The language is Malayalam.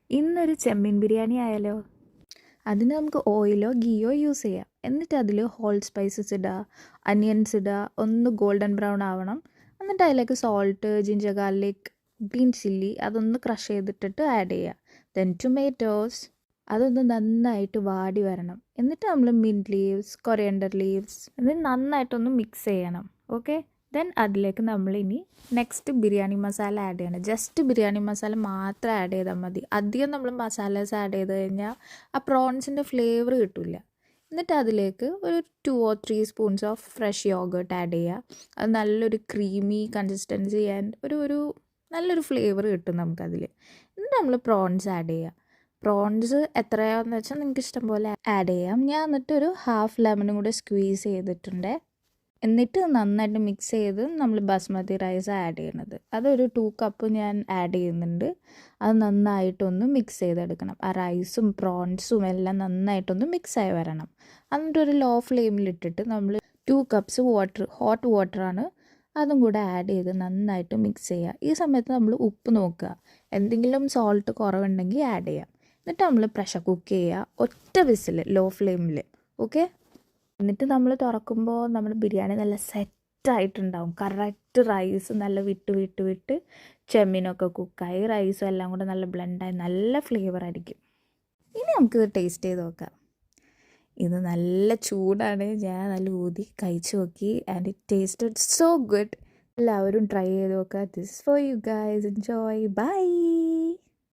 ഇന്നൊരു ചെമ്മീൻ ബിരിയാണി ആയാലോ? അതിന് നമുക്ക് ഓയിലോ ഗീയോ യൂസ് ചെയ്യാം. എന്നിട്ട് അതിൽ ഹോൾ സ്പൈസസ് ഇടുക, അനിയൻസ് ഇടുക, ഒന്ന് ഗോൾഡൻ ബ്രൗൺ ആവണം. എന്നിട്ട് അതിലേക്ക് salt, ginger garlic, green chilli അതൊന്ന് ക്രഷ് ചെയ്തിട്ടിട്ട് ആഡ് ചെയ്യുക. ദെൻ ടൊമാറ്റോസ് അതൊന്ന് നന്നായിട്ട് വാടി വരണം. എന്നിട്ട് നമ്മൾ മിൻറ്റ് ലീവ്സ്, കൊറിയൻഡർ ലീവ്സ് എന്നിട്ട് നന്നായിട്ടൊന്ന് മിക്സ് ചെയ്യണം. ഓക്കെ, ദെൻ അതിലേക്ക് നമ്മളിനി നെക്സ്റ്റ് ബിരിയാണി മസാല ആഡ് ചെയ്യണം. ജസ്റ്റ് ബിരിയാണി മസാല മാത്രം ആഡ് ചെയ്താൽ മതി. അധികം നമ്മൾ മസാലാസ് ആഡ് ചെയ്ത് കഴിഞ്ഞാൽ ആ പ്രോൺസിൻ്റെ ഫ്ലേവർ കിട്ടില്ല. എന്നിട്ട് അതിലേക്ക് ഒരു 2 or 3 spoons of fresh yoghurt add ചെയ്യുക. അത് നല്ലൊരു ക്രീമി കൺസിസ്റ്റൻസി ആൻഡ് ഒരു നല്ലൊരു ഫ്ലേവർ കിട്ടും നമുക്കതിൽ. എന്നിട്ട് നമ്മൾ പ്രോൺസ് ആഡ് ചെയ്യുക. പ്രോൺസ് എത്രയാണെന്ന് വെച്ചാൽ നിങ്ങൾക്ക് ഇഷ്ടം പോലെ ആഡ് ചെയ്യാം. ഞാൻ എന്നിട്ടൊരു ഹാഫ് ലെമണും കൂടെ സ്ക്വീസ് ചെയ്തിട്ടുണ്ട്. എന്നിട്ട് നന്നായിട്ട് മിക്സ് ചെയ്ത് നമ്മൾ ബസ്മതി റൈസ് ആഡ് ചെയ്യണത്. അതൊരു 2 കപ്പ് ഞാൻ ആഡ് ചെയ്യുന്നുണ്ട്. അത് നന്നായിട്ടൊന്ന് മിക്സ് ചെയ്തെടുക്കണം. ആ റൈസും പ്രോൺസും എല്ലാം നന്നായിട്ടൊന്ന് മിക്സായി വരണം. എന്നിട്ട് ഒരു ലോ ഫ്ലെയിമിലിട്ടിട്ട് നമ്മൾ 2 കപ്സ് വാട്ടർ, ഹോട്ട് വാട്ടറാണ്, അതും കൂടെ ആഡ് ചെയ്ത് നന്നായിട്ട് മിക്സ് ചെയ്യുക. ഈ സമയത്ത് നമ്മൾ ഉപ്പ് നോക്കുക. എന്തെങ്കിലും സോൾട്ട് കുറവുണ്ടെങ്കിൽ ആഡ് ചെയ്യാം. എന്നിട്ട് നമ്മൾ പ്രഷർ കുക്ക് ചെയ്യുക. ഒറ്റ വിസിൽ ലോ ഫ്ലെയിമിൽ. ഓക്കെ, എന്നിട്ട് നമ്മൾ തുറക്കുമ്പോൾ നമ്മുടെ ബിരിയാണി നല്ല സെറ്റായിട്ടുണ്ടാവും. കറക്റ്റ് റൈസ് നല്ല വിട്ട് ചെമ്മീനൊക്കെ കുക്കായി റൈസും എല്ലാം കൂടെ നല്ല ബ്ലെൻഡായി നല്ല ഫ്ലേവർ ആയിരിക്കും. ഇനി നമുക്കിത് ടേസ്റ്റ് ചെയ്ത് നോക്കാം. ഇത് നല്ല ചൂടാണ്. ഞാൻ നല്ല ഊതി കഴിച്ചു നോക്കി and it tasted so good. എല്ലാവരും ട്രൈ ചെയ്ത് നോക്കുക. This for you guys. Enjoy. By.